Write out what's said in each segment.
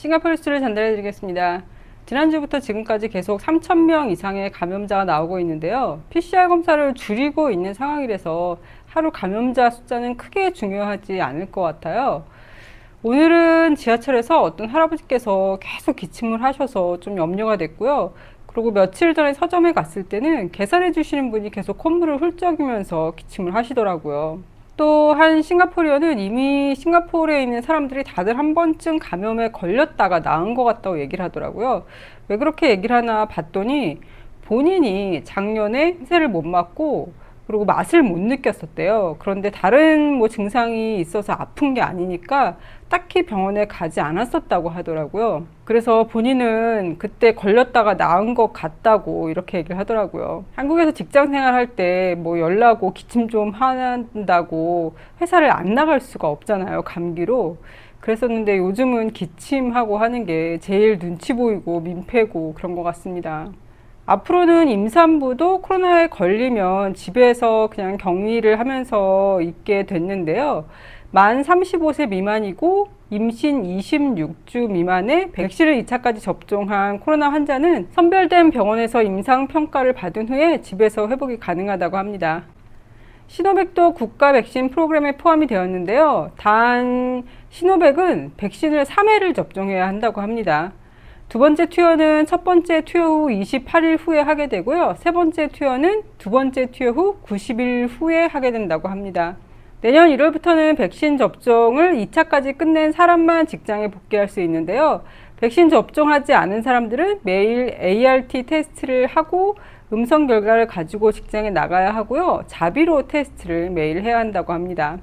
싱가포르 뉴스를 전달해 드리겠습니다. 지난주부터 지금까지 계속 3,000명 이상의 감염자가 나오고 있는데요. PCR 검사를 줄이고 있는 상황이라서 하루 감염자 숫자는 크게 중요하지 않을 것 같아요. 오늘은 지하철에서 어떤 할아버지께서 계속 기침을 하셔서 좀 염려가 됐고요. 그리고 며칠 전에 서점에 갔을 때는 계산해 주시는 분이 계속 콧물을 훌쩍이면서 기침을 하시더라고요. 또 한 싱가포리언은 이미 싱가포르에 있는 사람들이 다들 한 번쯤 감염에 걸렸다가 나은 것 같다고 얘기를 하더라고요. 왜 그렇게 얘기를 하나 봤더니 본인이 작년에 해를 못 맞고 그리고 맛을 못 느꼈었대요. 그런데 다른 뭐 증상이 있어서 아픈 게 아니니까 딱히 병원에 가지 않았었다고 하더라고요. 그래서 본인은 그때 걸렸다가 나은 것 같다고 이렇게 얘기를 하더라고요. 한국에서 직장 생활할 때 뭐 열나고 기침 좀 한다고 회사를 안 나갈 수가 없잖아요. 감기로. 그랬었는데 요즘은 기침하고 하는 게 제일 눈치 보이고 민폐고 그런 것 같습니다. 앞으로는 임산부도 코로나에 걸리면 집에서 그냥 격리를 하면서 있게 됐는데요. 만 35세 미만이고 임신 26주 미만에 백신을 2차까지 접종한 코로나 환자는 선별된 병원에서 임상평가를 받은 후에 집에서 회복이 가능하다고 합니다. 시노백도 국가 백신 프로그램에 포함이 되었는데요. 단 시노백은 백신을 3회를 접종해야 한다고 합니다. 두 번째 투여는 첫 번째 투여 후 28일 후에 하게 되고요. 세 번째 투여는 두 번째 투여 후 90일 후에 하게 된다고 합니다. 내년 1월부터는 백신 접종을 2차까지 끝낸 사람만 직장에 복귀할 수 있는데요. 백신 접종하지 않은 사람들은 매일 ART 테스트를 하고 음성 결과를 가지고 직장에 나가야 하고요. 자비로 테스트를 매일 해야 한다고 합니다.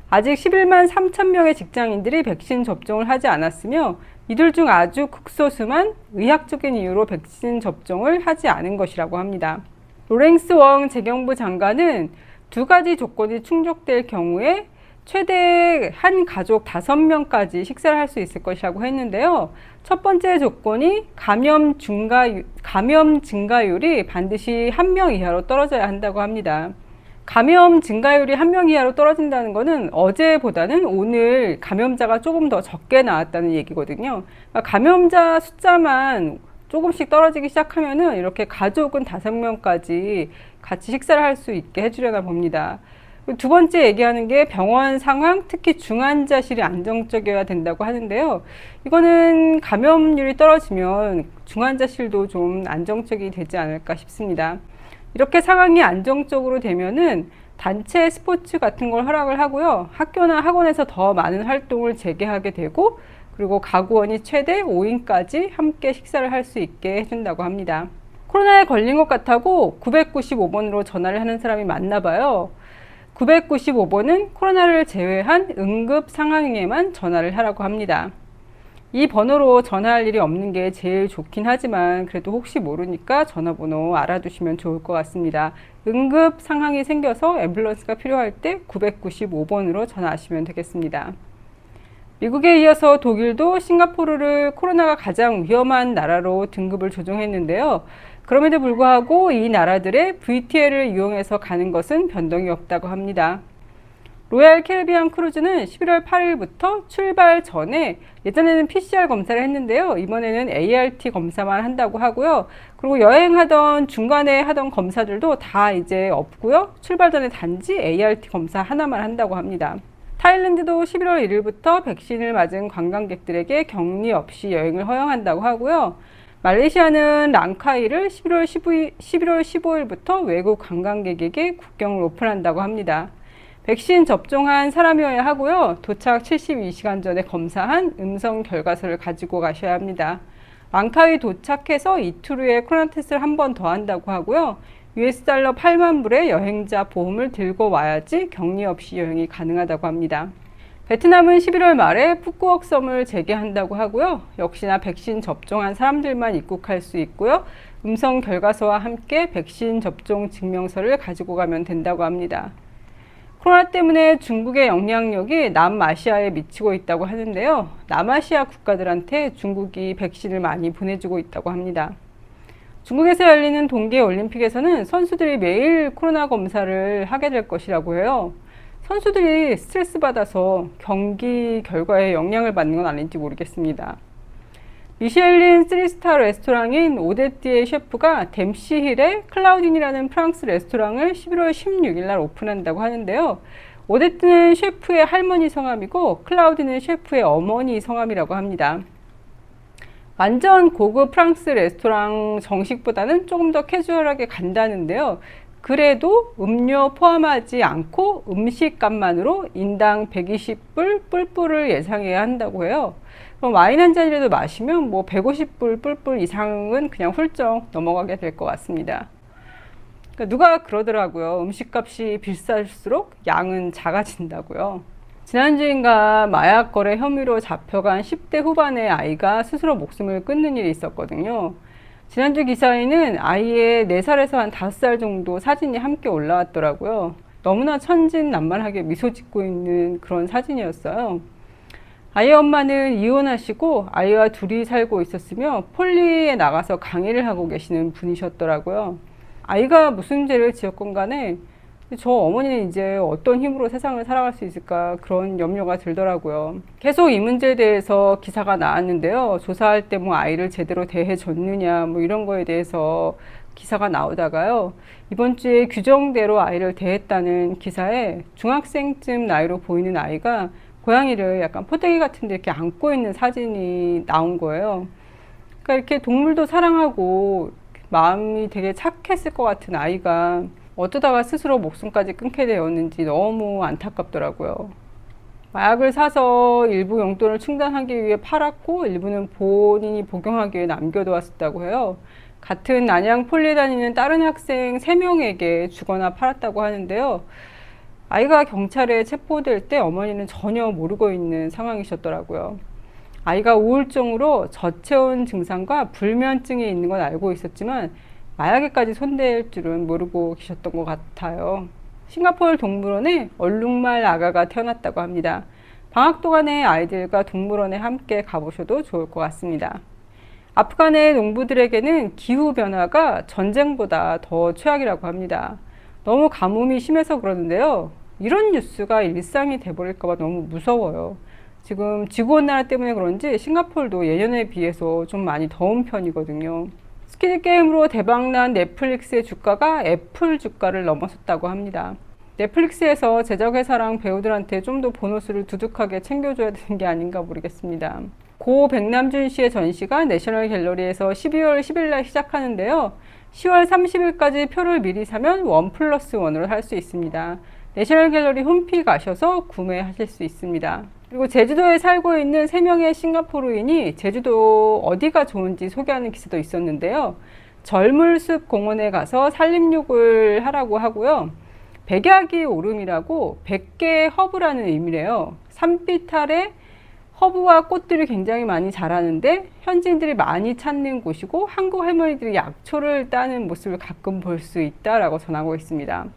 아직 11만 3천 명의 직장인들이 백신 접종을 하지 않았으며 이들 중 아주 극소수만 의학적인 이유로 백신 접종을 하지 않은 것이라고 합니다. 로렌스 웡 재경부 장관은 두 가지 조건이 충족될 경우에 최대 한 가족 5명까지 식사를 할 수 있을 것이라고 했는데요. 첫 번째 조건이 감염 증가율이 반드시 1명 이하로 떨어져야 한다고 합니다. 감염 증가율이 1명 이하로 떨어진다는 것은 어제보다는 오늘 감염자가 조금 더 적게 나왔다는 얘기거든요. 그러니까 감염자 숫자만 조금씩 떨어지기 시작하면은 이렇게 가족은 5명까지 같이 식사를 할 수 있게 해주려나 봅니다. 두 번째 얘기하는 게 병원 상황, 특히 중환자실이 안정적이어야 된다고 하는데요. 이거는 감염률이 떨어지면 중환자실도 좀 안정적이 되지 않을까 싶습니다. 이렇게 상황이 안정적으로 되면은 단체 스포츠 같은 걸 허락을 하고요. 학교나 학원에서 더 많은 활동을 재개하게 되고 그리고 가구원이 최대 5인까지 함께 식사를 할 수 있게 해준다고 합니다. 코로나에 걸린 것 같다고 995번으로 전화를 하는 사람이 많나 봐요. 995번은 코로나를 제외한 응급 상황에만 전화를 하라고 합니다. 이 번호로 전화할 일이 없는 게 제일 좋긴 하지만 그래도 혹시 모르니까 전화번호 알아두시면 좋을 것 같습니다. 응급 상황이 생겨서 앰뷸런스가 필요할 때 995번으로 전화하시면 되겠습니다. 미국에 이어서 독일도 싱가포르를 코로나가 가장 위험한 나라로 등급을 조정했는데요. 그럼에도 불구하고 이 나라들의 VTL을 이용해서 가는 것은 변동이 없다고 합니다. 로얄 캐리비안 크루즈는 11월 8일부터 출발 전에 예전에는 PCR 검사를 했는데요. 이번에는 ART 검사만 한다고 하고요. 그리고 여행하던 중간에 하던 검사들도 다 이제 없고요. 출발 전에 단지 ART 검사 하나만 한다고 합니다. 타일랜드도 11월 1일부터 백신을 맞은 관광객들에게 격리 없이 여행을 허용한다고 하고요. 말레이시아는 랑카이를 11월 15일부터 외국 관광객에게 국경을 오픈한다고 합니다. 백신 접종한 사람이어야 하고요. 도착 72시간 전에 검사한 음성 결과서를 가지고 가셔야 합니다. 랑카이 도착해서 이틀 후에 코로나 테스트를 한 번 더 한다고 하고요. US 달러 8만 불의 여행자 보험을 들고 와야지 격리 없이 여행이 가능하다고 합니다. 베트남은 11월 말에 푸꾸옥 섬을 재개한다고 하고요. 역시나 백신 접종한 사람들만 입국할 수 있고요. 음성 결과서와 함께 백신 접종 증명서를 가지고 가면 된다고 합니다. 코로나 때문에 중국의 영향력이 남아시아에 미치고 있다고 하는데요. 남아시아 국가들한테 중국이 백신을 많이 보내주고 있다고 합니다. 중국에서 열리는 동계올림픽에서는 선수들이 매일 코로나 검사를 하게 될 것이라고 해요. 선수들이 스트레스 받아서 경기 결과에 영향을 받는 건 아닌지 모르겠습니다. 미쉐린 3스타 레스토랑인 오데티의 셰프가 댐시힐의 클라우딘이라는 프랑스 레스토랑을 11월 16일 날 오픈한다고 하는데요. 오데티는 셰프의 할머니 성함이고 클라우딘은 셰프의 어머니 성함이라고 합니다. 완전 고급 프랑스 레스토랑 정식보다는 조금 더 캐주얼하게 간다는데요. 그래도 음료 포함하지 않고 음식값만으로 인당 120불 뿔뿔을 예상해야 한다고 해요. 그럼 와인 한 잔이라도 마시면 뭐 150불 뿔뿔 이상은 그냥 훌쩍 넘어가게 될 것 같습니다. 그러니까 누가 그러더라고요. 음식값이 비쌀수록 양은 작아진다고요. 지난주인가 마약 거래 혐의로 잡혀간 10대 후반의 아이가 스스로 목숨을 끊는 일이 있었거든요. 지난주 기사에는 아이의 4살에서 한 5살 정도 사진이 함께 올라왔더라고요. 너무나 천진난만하게 미소 짓고 있는 그런 사진이었어요. 아이의 엄마는 이혼하시고 아이와 둘이 살고 있었으며 폴리에 나가서 강의를 하고 계시는 분이셨더라고요. 아이가 무슨 죄를 지었건 간에 저 어머니는 이제 어떤 힘으로 세상을 살아갈 수 있을까 그런 염려가 들더라고요. 계속 이 문제에 대해서 기사가 나왔는데요. 조사할 때 뭐 아이를 제대로 대해줬느냐 뭐 이런 거에 대해서 기사가 나오다가요. 이번 주에 규정대로 아이를 대했다는 기사에 중학생쯤 나이로 보이는 아이가 고양이를 약간 포대기 같은 데 이렇게 안고 있는 사진이 나온 거예요. 그러니까 이렇게 동물도 사랑하고 마음이 되게 착했을 것 같은 아이가 어쩌다가 스스로 목숨까지 끊게 되었는지 너무 안타깝더라고요. 마약을 사서 일부 용돈을 충당하기 위해 팔았고 일부는 본인이 복용하기 위해 남겨두었다고 해요. 같은 안양 폴리에 다니는 다른 학생 3명에게 주거나 팔았다고 하는데요. 아이가 경찰에 체포될 때 어머니는 전혀 모르고 있는 상황이셨더라고요. 아이가 우울증으로 저체온 증상과 불면증이 있는 건 알고 있었지만 마약에까지 손댈 줄은 모르고 계셨던 것 같아요. 싱가포르 동물원에 얼룩말 아가가 태어났다고 합니다. 방학 동안에 아이들과 동물원에 함께 가보셔도 좋을 것 같습니다. 아프간의 농부들에게는 기후변화가 전쟁보다 더 최악이라고 합니다. 너무 가뭄이 심해서 그러는데요. 이런 뉴스가 일상이 돼버릴까봐 너무 무서워요. 지금 지구온난화 때문에 그런지 싱가포르도 예년에 비해서 좀 많이 더운 편이거든요. 스퀴드 게임으로 대박난 넷플릭스의 주가가 애플 주가를 넘어섰다고 합니다. 넷플릭스에서 제작회사랑 배우들한테 좀 더 보너스를 두둑하게 챙겨줘야 되는 게 아닌가 모르겠습니다. 고 백남준 씨의 전시가 내셔널 갤러리에서 12월 10일 날 시작하는데요. 10월 30일까지 표를 미리 사면 1+1으로 할 수 있습니다. 내셔널 갤러리 홈피 가셔서 구매하실 수 있습니다. 그리고 제주도에 살고 있는 3명의 싱가포르인이 제주도 어디가 좋은지 소개하는 기사도 있었는데요. 절물숲 공원에 가서 산림욕을 하라고 하고요. 백야기 오름이라고 100개의 허브라는 의미래요. 산빛 아래 허브와 꽃들이 굉장히 많이 자라는데 현지인들이 많이 찾는 곳이고 한국 할머니들이 약초를 따는 모습을 가끔 볼 수 있다라고 전하고 있습니다.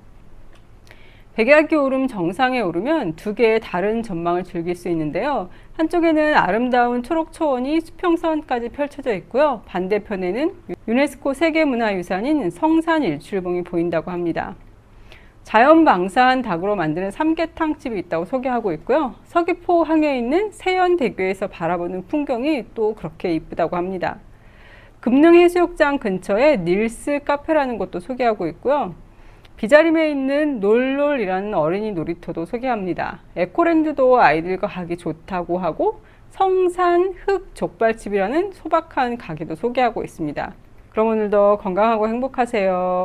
백야기 오름 정상에 오르면 2개의 다른 전망을 즐길 수 있는데요. 한쪽에는 아름다운 초록 초원이 수평선까지 펼쳐져 있고요. 반대편에는 유네스코 세계문화유산인 성산일출봉이 보인다고 합니다. 자연 방사한 닭으로 만드는 삼계탕집이 있다고 소개하고 있고요. 서귀포 항에 있는 세연대교에서 바라보는 풍경이 또 그렇게 이쁘다고 합니다. 금능해수욕장 근처에 닐스 카페라는 곳도 소개하고 있고요. 비자림에 있는 놀놀이라는 어린이 놀이터도 소개합니다. 에코랜드도 아이들과 가기 좋다고 하고 성산 흑 족발집이라는 소박한 가게도 소개하고 있습니다. 그럼 오늘도 건강하고 행복하세요.